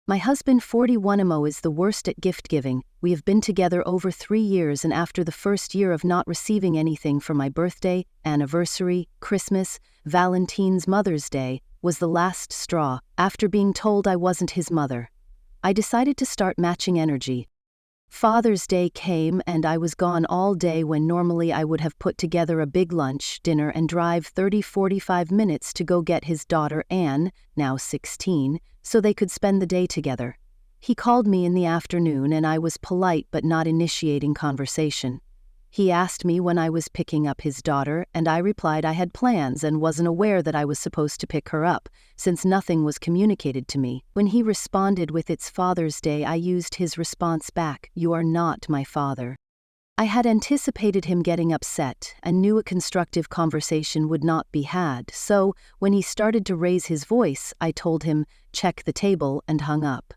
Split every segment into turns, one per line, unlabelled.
My husband 41mo is the worst at gift giving. We have been together over 3 years, and after the first year of not receiving anything for my birthday, anniversary, Christmas, Valentines Mother's Day, was the last straw. After being told I wasn't his mother, I decided to start matching energy. Father's Day came and I was gone all day when normally I would have put together a big lunch, dinner and drive 30-45 minutes to go get his daughter Anne, now 16, so they could spend the day together. He called me in the afternoon and I was polite but not initiating conversation. He asked me when I was picking up his daughter, and I replied I had plans and wasn't aware that I was supposed to pick her up, since nothing was communicated to me. When he responded with "It's Father's Day," I used his response back, "You are not my father." I had anticipated him getting upset and knew a constructive conversation would not be had, so when he started to raise his voice, I told him, "Check the table," and hung up.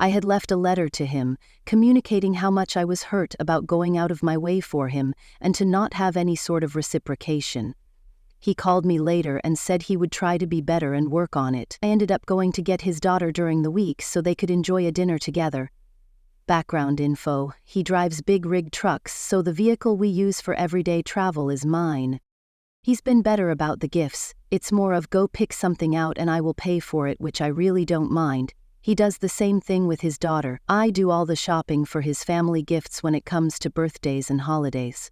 I had left a letter to him, communicating how much I was hurt about going out of my way for him and to not have any sort of reciprocation. He called me later and said he would try to be better and work on it. I ended up going to get his daughter during the week so they could enjoy a dinner together. Background info: he drives big rig trucks, so the vehicle we use for everyday travel is mine. He's been better about the gifts. It's more of go pick something out and I will pay for it, which I really don't mind. He does the same thing with his daughter. I do all the shopping for his family gifts when it comes to birthdays and holidays.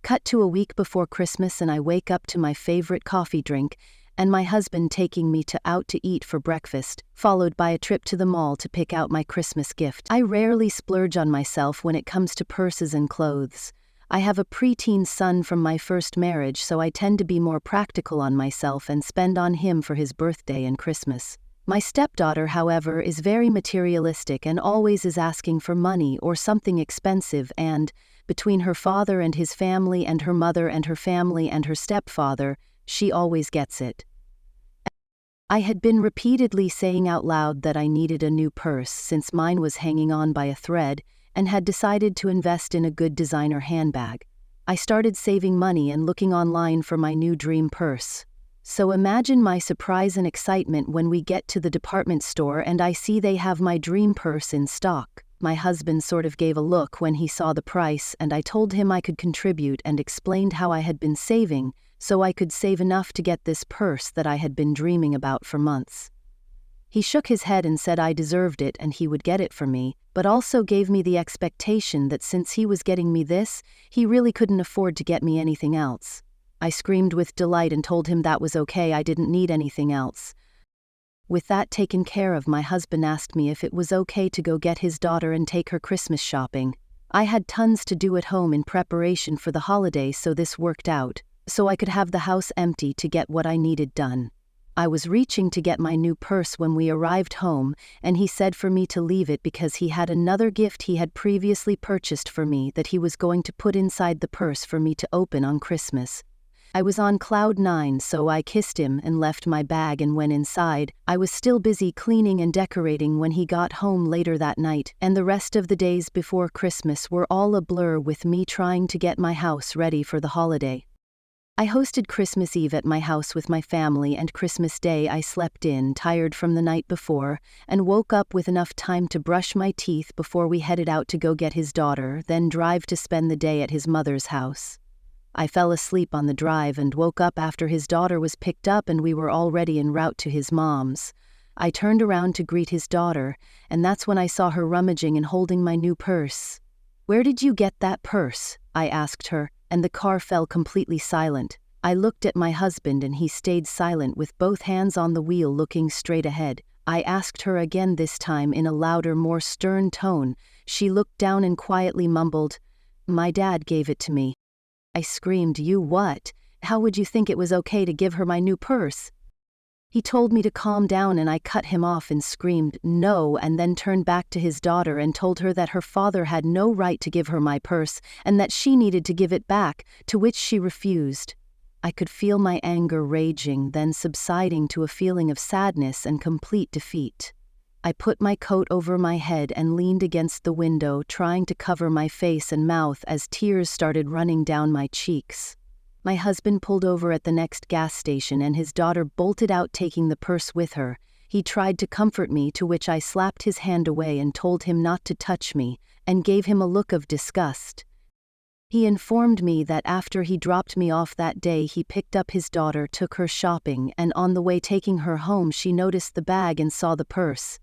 Cut to a week before Christmas and I wake up to my favorite coffee drink and my husband taking me out to eat for breakfast, followed by a trip to the mall to pick out my Christmas gift. I rarely splurge on myself when it comes to purses and clothes. I have a preteen son from my first marriage, so I tend to be more practical on myself and spend on him for his birthday and Christmas. My stepdaughter, however, is very materialistic and always is asking for money or something expensive, and, between her father and his family and her mother and her family and her stepfather, she always gets it. I had been repeatedly saying out loud that I needed a new purse since mine was hanging on by a thread, and had decided to invest in a good designer handbag. I started saving money and looking online for my new dream purse. So imagine my surprise and excitement when we get to the department store and I see they have my dream purse in stock. My husband sort of gave a look when he saw the price, and I told him I could contribute and explained how I had been saving so I could save enough to get this purse that I had been dreaming about for months. He shook his head and said I deserved it and he would get it for me, but also gave me the expectation that since he was getting me this, he really couldn't afford to get me anything else. I screamed with delight and told him that was okay, I didn't need anything else. With that taken care of, my husband asked me if it was okay to go get his daughter and take her Christmas shopping. I had tons to do at home in preparation for the holiday, so this worked out, so I could have the house empty to get what I needed done. I was reaching to get my new purse when we arrived home, and he said for me to leave it because he had another gift he had previously purchased for me that he was going to put inside the purse for me to open on Christmas. I was on cloud 9, so I kissed him and left my bag and went inside. I was still busy cleaning and decorating when he got home later that night, and the rest of the days before Christmas were all a blur with me trying to get my house ready for the holiday. I hosted Christmas Eve at my house with my family, and Christmas Day I slept in, tired from the night before, and woke up with enough time to brush my teeth before we headed out to go get his daughter, then drive to spend the day at his mother's house. I fell asleep on the drive and woke up after his daughter was picked up and we were already en route to his mom's. I turned around to greet his daughter, and that's when I saw her rummaging and holding my new purse. "Where did you get that purse?" I asked her, and the car fell completely silent. I looked at my husband and he stayed silent with both hands on the wheel looking straight ahead. I asked her again, this time in a louder, more stern tone. She looked down and quietly mumbled, "My dad gave it to me." I screamed, "You what? How would you think it was okay to give her my new purse?" He told me to calm down and I cut him off and screamed, "No," and then turned back to his daughter and told her that her father had no right to give her my purse and that she needed to give it back, to which she refused. I could feel my anger raging, then subsiding to a feeling of sadness and complete defeat. I put my coat over my head and leaned against the window, trying to cover my face and mouth as tears started running down my cheeks. My husband pulled over at the next gas station and his daughter bolted out, taking the purse with her. He tried to comfort me, to which I slapped his hand away and told him not to touch me, and gave him a look of disgust. He informed me that after he dropped me off that day, he picked up his daughter, took her shopping, and on the way taking her home she noticed the bag and saw the purse.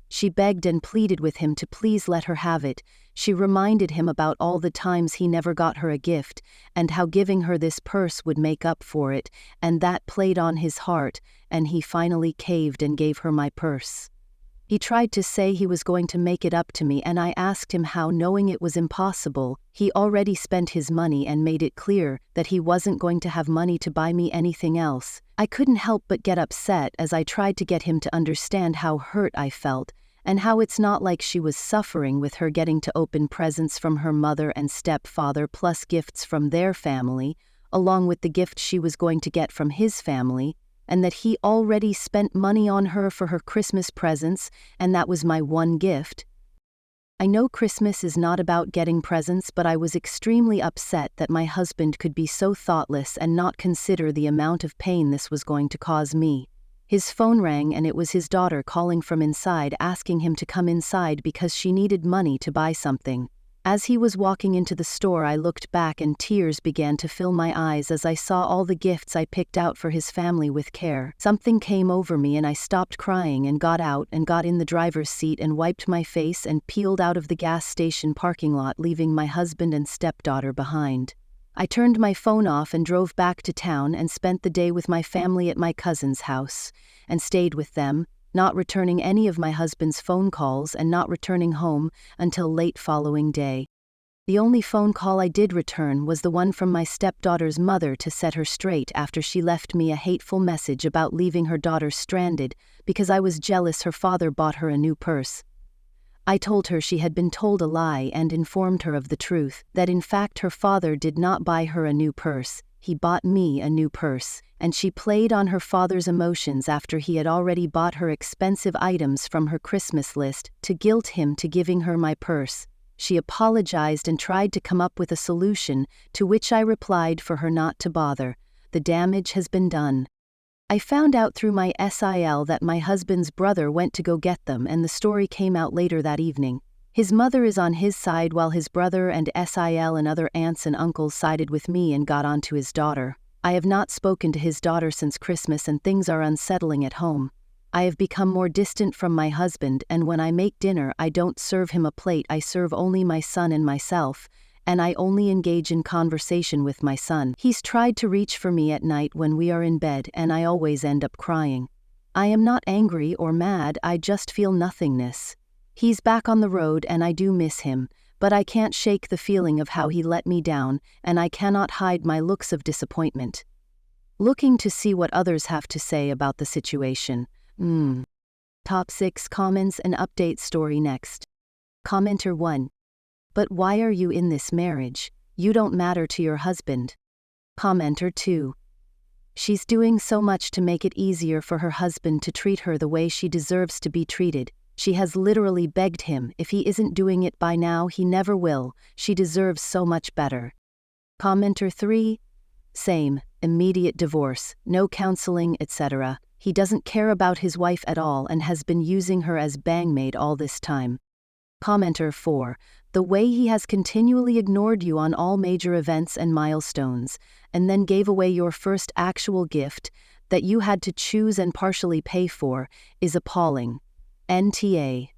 She begged and pleaded with him to please let her have it. She reminded him about all the times he never got her a gift, and how giving her this purse would make up for it, and that played on his heart, and he finally caved and gave her my purse. He tried to say he was going to make it up to me, and I asked him how, knowing it was impossible. He already spent his money and made it clear that he wasn't going to have money to buy me anything else. I couldn't help but get upset as I tried to get him to understand how hurt I felt, and how it's not like she was suffering with her getting to open presents from her mother and stepfather plus gifts from their family, along with the gift she was going to get from his family, and that he already spent money on her for her Christmas presents, and that was my one gift. I know Christmas is not about getting presents, but I was extremely upset that my husband could be so thoughtless and not consider the amount of pain this was going to cause me. His phone rang and it was his daughter calling from inside, asking him to come inside because she needed money to buy something. As he was walking into the store, I looked back and tears began to fill my eyes as I saw all the gifts I picked out for his family with care. Something came over me and I stopped crying and got out and got in the driver's seat and wiped my face and peeled out of the gas station parking lot, leaving my husband and stepdaughter behind. I turned my phone off and drove back to town and spent the day with my family at my cousin's house, and stayed with them, not returning any of my husband's phone calls and not returning home until late following day. The only phone call I did return was the one from my stepdaughter's mother to set her straight after she left me a hateful message about leaving her daughter stranded because I was jealous her father bought her a new purse. I told her she had been told a lie and informed her of the truth, that in fact her father did not buy her a new purse, he bought me a new purse, and she played on her father's emotions after he had already bought her expensive items from her Christmas list to guilt him to giving her my purse. She apologized and tried to come up with a solution, to which I replied for her not to bother. The damage has been done. I found out through my SIL that my husband's brother went to go get them, and the story came out later that evening. His mother is on his side while his brother and SIL and other aunts and uncles sided with me and got on to his daughter. I have not spoken to his daughter since Christmas and things are unsettling at home. I have become more distant from my husband, and when I make dinner I don't serve him a plate, I serve only my son and myself, and I only engage in conversation with my son. He's tried to reach for me at night when we are in bed and I always end up crying. I am not angry or mad, I just feel nothingness. He's back on the road and I do miss him, but I can't shake the feeling of how he let me down, and I cannot hide my looks of disappointment. Looking to see what others have to say about the situation. Top 6 comments and update story next. Commenter 1. But why are you in this marriage? You don't matter to your husband. Commenter 2. She's doing so much to make it easier for her husband to treat her the way she deserves to be treated. She has literally begged him. If he isn't doing it by now, he never will. She deserves so much better. Commenter 3. Same. Immediate divorce, no counseling, etc. He doesn't care about his wife at all and has been using her as bangmaid all this time. Commenter 4. The way he has continually ignored you on all major events and milestones, and then gave away your first actual gift that you had to choose and partially pay for, is appalling. NTA.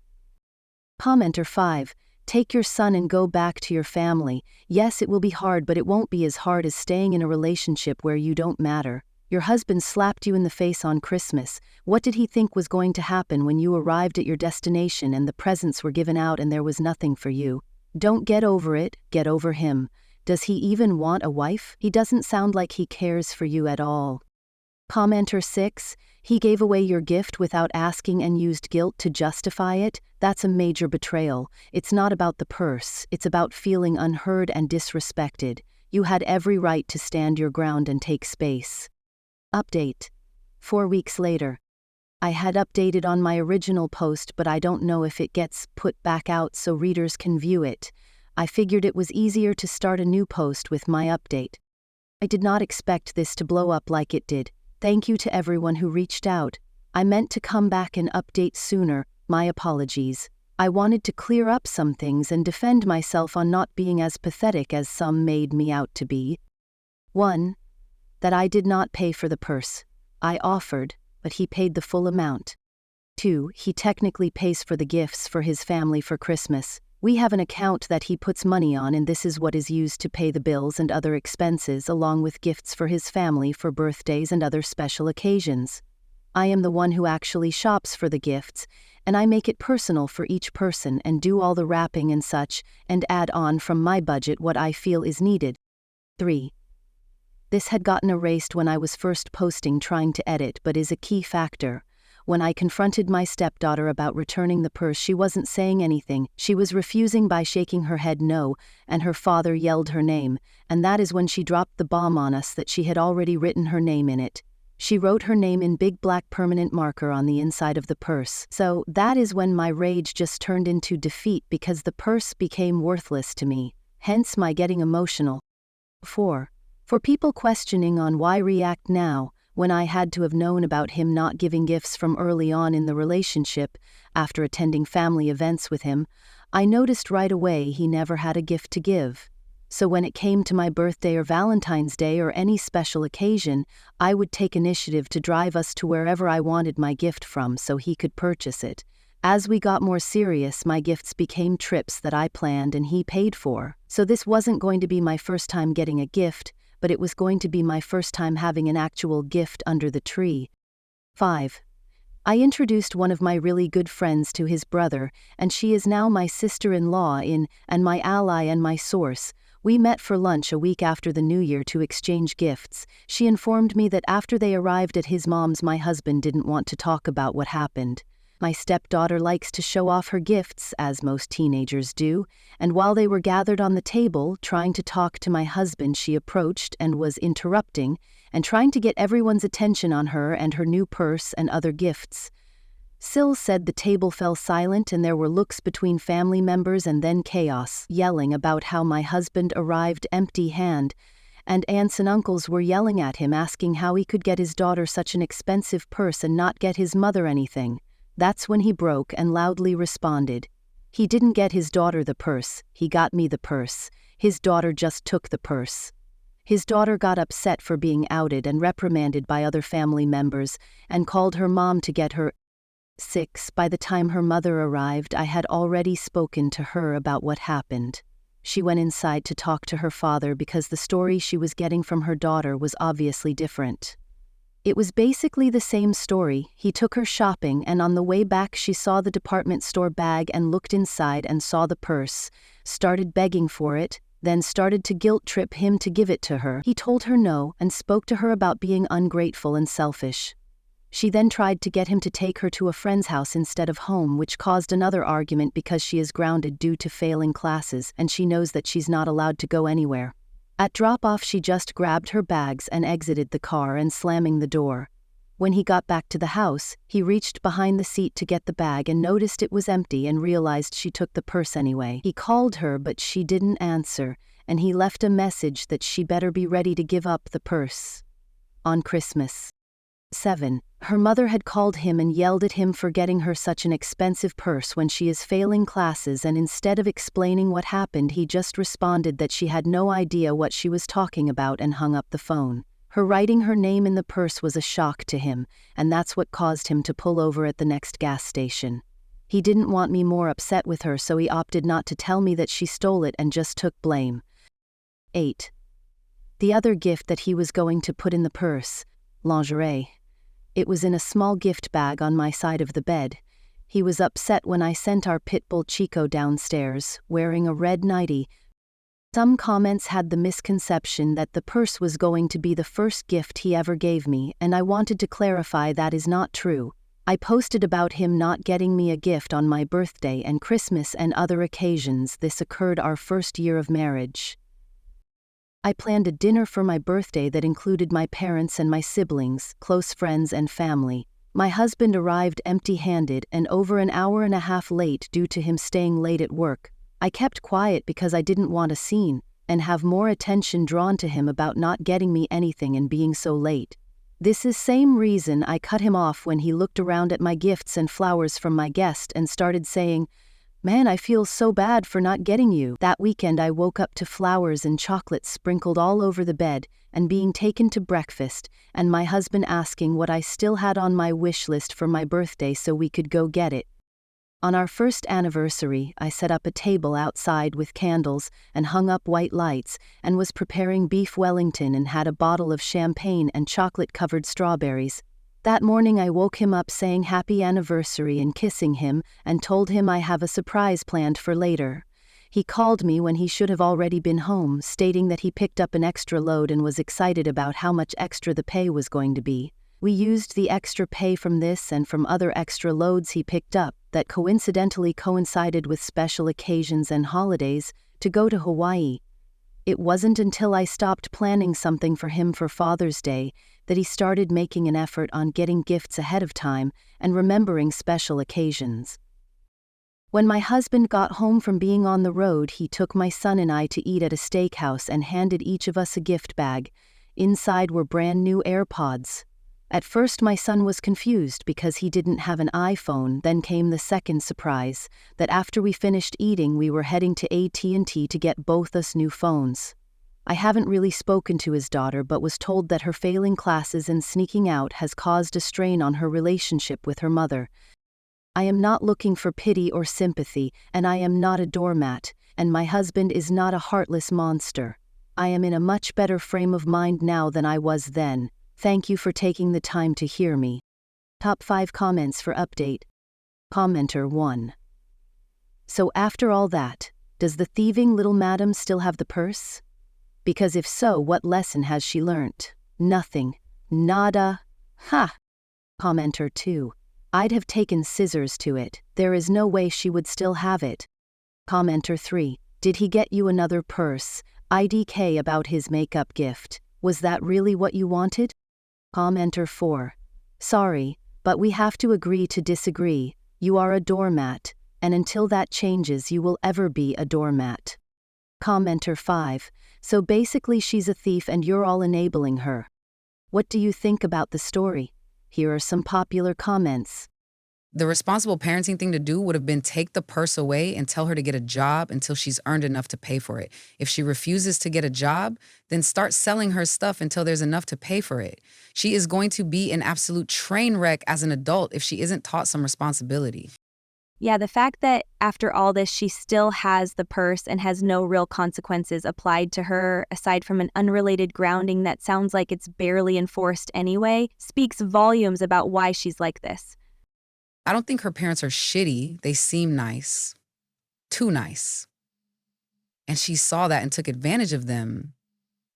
Commenter 5. Take your son and go back to your family. Yes, it will be hard, but it won't be as hard as staying in a relationship where you don't matter. Your husband slapped you in the face on Christmas. What did he think was going to happen when you arrived at your destination and the presents were given out and there was nothing for you? Don't get over it, get over him. Does he even want a wife? He doesn't sound like he cares for you at all. Commenter 6. He gave away your gift without asking and used guilt to justify it. That's a major betrayal. It's not about the purse, it's about feeling unheard and disrespected. You had every right to stand your ground and take space. Update. 4 weeks later. I had updated on my original post, but I don't know if it gets put back out so readers can view it. I figured it was easier to start a new post with my update. I did not expect this to blow up like it did. Thank you to everyone who reached out. I meant to come back and update sooner, my apologies. I wanted to clear up some things and defend myself on not being as pathetic as some made me out to be. 1. That I did not pay for the purse. I offered, but he paid the full amount. 2. He technically pays for the gifts for his family for Christmas. We have an account that he puts money on, and this is what is used to pay the bills and other expenses along with gifts for his family for birthdays and other special occasions. I am the one who actually shops for the gifts, and I make it personal for each person and do all the wrapping and such, and add on from my budget what I feel is needed. 3. This had gotten erased when I was first posting trying to edit, but is a key factor. When I confronted my stepdaughter about returning the purse, she wasn't saying anything. She was refusing by shaking her head no, and her father yelled her name, and that is when she dropped the bomb on us that she had already written her name in it. She wrote her name in big black permanent marker on the inside of the purse. So that is when my rage just turned into defeat because the purse became worthless to me, hence my getting emotional. 4. For people questioning on why react now, when I had to have known about him not giving gifts from early on in the relationship, after attending family events with him, I noticed right away he never had a gift to give. So when it came to my birthday or Valentine's Day or any special occasion, I would take initiative to drive us to wherever I wanted my gift from so he could purchase it. As we got more serious, my gifts became trips that I planned and he paid for. So this wasn't going to be my first time getting a gift, but it was going to be my first time having an actual gift under the tree. 5. I introduced one of my really good friends to his brother, and she is now my sister-in-law and my ally and my source. We met for lunch a week after the New Year to exchange gifts. She informed me that after they arrived at his mom's, my husband didn't want to talk about what happened. My stepdaughter likes to show off her gifts, as most teenagers do, and while they were gathered on the table, trying to talk to my husband, she approached and was interrupting, and trying to get everyone's attention on her and her new purse and other gifts. Syl said the table fell silent and there were looks between family members and then chaos, yelling about how my husband arrived empty-handed, and aunts and uncles were yelling at him asking how he could get his daughter such an expensive purse and not get his mother anything. That's when he broke and loudly responded. He didn't get his daughter the purse, he got me the purse. His daughter just took the purse. His daughter got upset for being outed and reprimanded by other family members and called her mom to get her. 6. By the time her mother arrived, I had already spoken to her about what happened. She went inside to talk to her father because the story she was getting from her daughter was obviously different. It was basically the same story. He took her shopping and on the way back she saw the department store bag and looked inside and saw the purse, started begging for it, then started to guilt trip him to give it to her. He told her no and spoke to her about being ungrateful and selfish. She then tried to get him to take her to a friend's house instead of home, which caused another argument because she is grounded due to failing classes and she knows that she's not allowed to go anywhere. At drop-off she just grabbed her bags and exited the car and slamming the door. When he got back to the house, he reached behind the seat to get the bag and noticed it was empty and realized she took the purse anyway. He called her but she didn't answer, and he left a message that she better be ready to give up the purse on Christmas. 7. Her mother had called him and yelled at him for getting her such an expensive purse when she is failing classes, and instead of explaining what happened he just responded that she had no idea what she was talking about and hung up the phone. Her writing her name in the purse was a shock to him, and that's what caused him to pull over at the next gas station. He didn't want me more upset with her, so he opted not to tell me that she stole it and just took blame. 8. The other gift that he was going to put in the purse, lingerie. It was in a small gift bag on my side of the bed. He was upset when I sent our pit bull Chico downstairs, wearing a red nightie. Some comments had the misconception that the purse was going to be the first gift he ever gave me, and I wanted to clarify that is not true. I posted about him not getting me a gift on my birthday and Christmas and other occasions. This occurred our first year of marriage. I planned a dinner for my birthday that included my parents and my siblings, close friends and family. My husband arrived empty-handed and over an hour and a half late due to him staying late at work. I kept quiet because I didn't want a scene and have more attention drawn to him about not getting me anything and being so late. This is same reason I cut him off when he looked around at my gifts and flowers from my guest and started saying, "Man, I feel so bad for not getting you." That weekend I woke up to flowers and chocolates sprinkled all over the bed, and being taken to breakfast, and my husband asking what I still had on my wish list for my birthday so we could go get it. On our first anniversary, I set up a table outside with candles and hung up white lights and was preparing beef Wellington and had a bottle of champagne and chocolate-covered strawberries. That morning I woke him up saying happy anniversary and kissing him and told him I have a surprise planned for later. He called me when he should have already been home, stating that he picked up an extra load and was excited about how much extra the pay was going to be. We used the extra pay from this and from other extra loads he picked up that coincidentally coincided with special occasions and holidays to go to Hawaii. It wasn't until I stopped planning something for him for Father's Day that he started making an effort on getting gifts ahead of time and remembering special occasions. When my husband got home from being on the road, he took my son and I to eat at a steakhouse and handed each of us a gift bag. Inside were brand new AirPods. At first my son was confused because he didn't have an iPhone. Then came the second surprise, that after we finished eating we were heading to AT&T to get both us new phones. I haven't really spoken to his daughter but was told that her failing classes and sneaking out has caused a strain on her relationship with her mother. I am not looking for pity or sympathy, and I am not a doormat, and my husband is not a heartless monster. I am in a much better frame of mind now than I was then. Thank you for taking the time to hear me. Top 5 comments for update. Commenter 1. So after all that, does the thieving little madam still have the purse? Because if so, what lesson has she learnt? Nothing. Nada. Ha! Commenter 2. I'd have taken scissors to it. There is no way she would still have it. Commenter 3. Did he get you another purse? IDK about his makeup gift. Was that really what you wanted? Commenter 4. Sorry, but we have to agree to disagree. You are a doormat, and until that changes you will ever be a doormat. Commenter 5. So basically she's a thief and you're all enabling her. What do you think about the story? Here are some popular comments.
The responsible parenting thing to do would have been take the purse away and tell her to get a job until she's earned enough to pay for it. If she refuses to get a job, then start selling her stuff until there's enough to pay for it. She is going to be an absolute train wreck as an adult if she isn't taught some responsibility.
Yeah, the fact that after all this she still has the purse and has no real consequences applied to her aside from an unrelated grounding that sounds like it's barely enforced anyway speaks volumes about why she's like this.
I don't think her parents are shitty. They seem nice. Too nice. And she saw that and took advantage of them.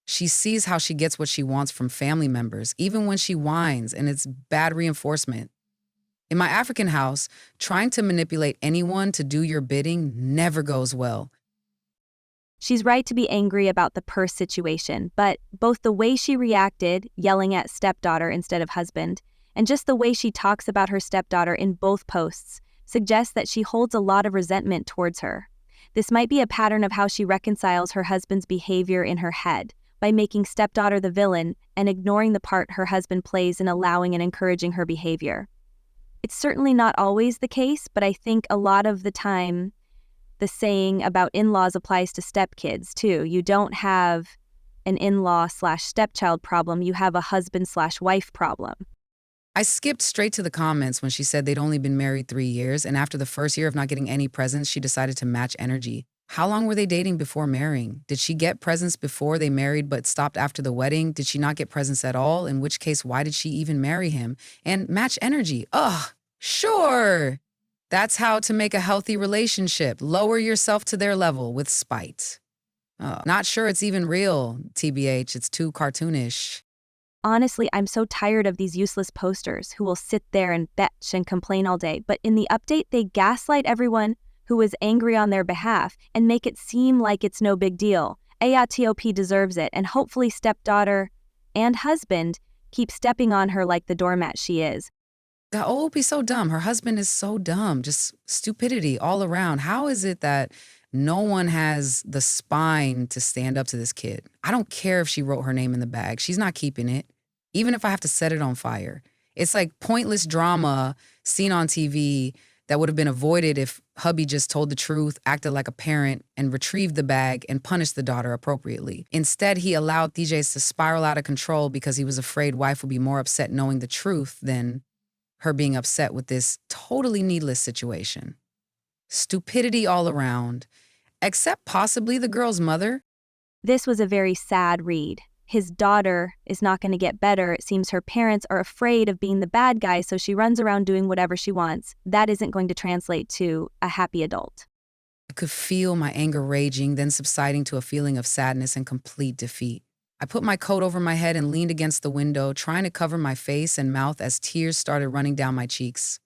She sees how she gets what she wants from family members, even when she whines, and it's bad reinforcement. In my African house, trying to manipulate anyone to do your bidding never goes well.
She's right to be angry about the purse situation, but both the way she reacted, yelling at stepdaughter instead of husband, and just the way she talks about her stepdaughter in both posts suggests that she holds a lot of resentment towards her. This might be a pattern of how she reconciles her husband's behavior in her head, by making stepdaughter the villain and ignoring the part her husband plays in allowing and encouraging her behavior. It's certainly not always the case, but I think a lot of the time the saying about in-laws applies to stepkids too. You don't have an in-law/stepchild problem, you have a husband/wife problem.
I skipped straight to the comments when she said they'd only been married 3 years, and after the first year of not getting any presents, she decided to match energy. How long were they dating before marrying? Did she get presents before they married but stopped after the wedding? Did she not get presents at all? In which case, why did she even marry him? And match energy. Ugh, sure. That's how to make a healthy relationship. Lower yourself to their level with spite. Not sure it's even real, TBH. It's too cartoonish.
Honestly, I'm so tired of these useless posters who will sit there and bitch and complain all day, but in the update they gaslight everyone who is angry on their behalf and make it seem like it's no big deal. AATOP deserves it, and hopefully stepdaughter and husband keep stepping on her like the doormat she is.
The OOP is so dumb. Her husband is so dumb. Just stupidity all around. How is it that no one has the spine to stand up to this kid? I don't care if she wrote her name in the bag. She's not keeping it. even if I have to set it on fire. It's like pointless drama seen on TV that would have been avoided if hubby just told the truth, acted like a parent, and retrieved the bag and punished the daughter appropriately. Instead, he allowed DJs to spiral out of control because he was afraid wife would be more upset knowing the truth than her being upset with this totally needless situation. Stupidity all around, except possibly the girl's mother.
This was a very sad read. His daughter is not going to get better. It seems her parents are afraid of being the bad guy, so she runs around doing whatever she wants. That isn't going to translate to a happy adult.
I could feel my anger raging, then subsiding to a feeling of sadness and complete defeat. I put my coat over my head and leaned against the window, trying to cover my face and mouth as tears started running down my cheeks.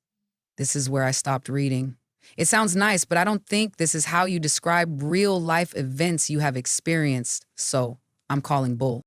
This is where I stopped reading. It sounds nice, but I don't think this is how you describe real life events you have experienced, so I'm calling bull.